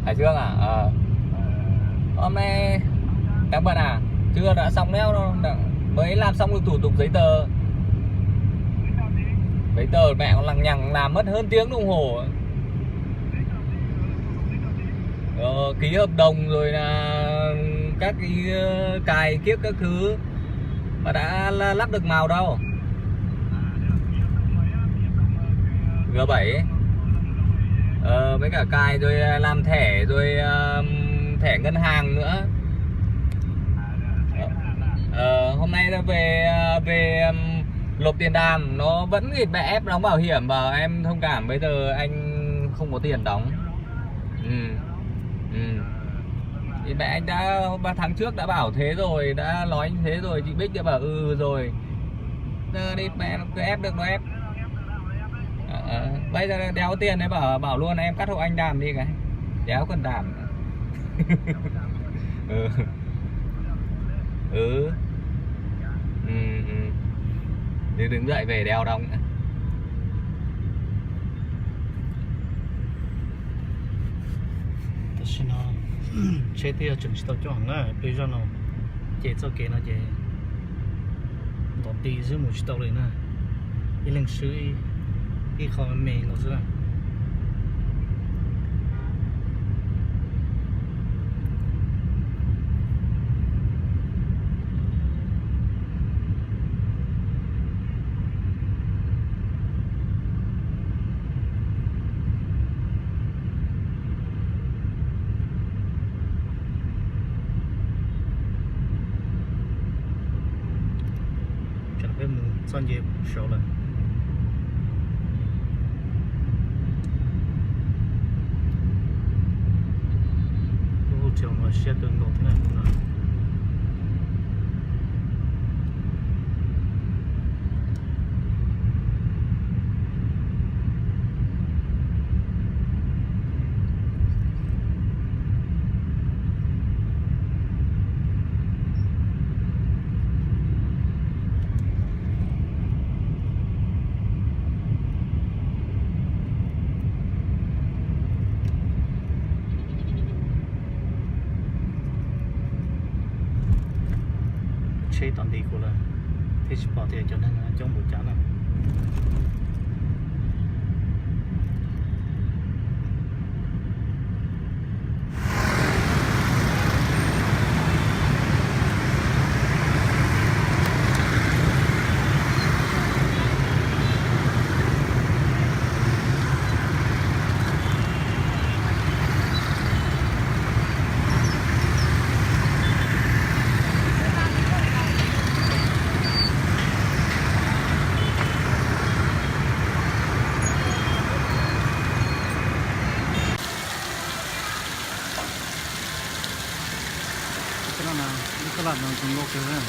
Hải Dương à? Hôm nay đang bận à? Chưa, đã xong đéo đâu, mới làm xong được thủ tục giấy tờ. Giấy tờ mẹ còn lằng nhằng làm mất hơn tiếng đồng hồ. Ký hợp đồng rồi là các cái cài kiếp các thứ mà đã lắp được màu đâu. G7 ấy. Với cả cài rồi làm thẻ rồi thẻ ngân hàng nữa. Hôm nay đã về nộp tiền đàm, nó vẫn nghịch mẹ ép đóng bảo hiểm, bảo em thông cảm bây giờ anh không có tiền đóng. Thì mẹ anh đã 3 tháng trước đã bảo thế rồi, đã nói như thế rồi, chị Bích đã bảo rồi. Giờ đi mẹ nó cứ ép được nó ép. Bây giờ đéo tiền đấy, bảo luôn em cắt hộ anh đàm đi cái. Đéo cần đàm. Thì đứng dậy về đeo đóng nữa. Thì nó chế tiêu chuẩn tao cho hàng á, bây giờ nó chế cho cái nó chế đón đi dưới một tàu này nè, cái lần sử cái kho mềm nó dưới. Cái mù son dẹp sổ lên ô chiều mà xe tương độ thế này cũng là chế toàn đi của là thế chỉ bỏ tiền cho nên là trong buổi chán này các bạn đang cùng ngồi kia đây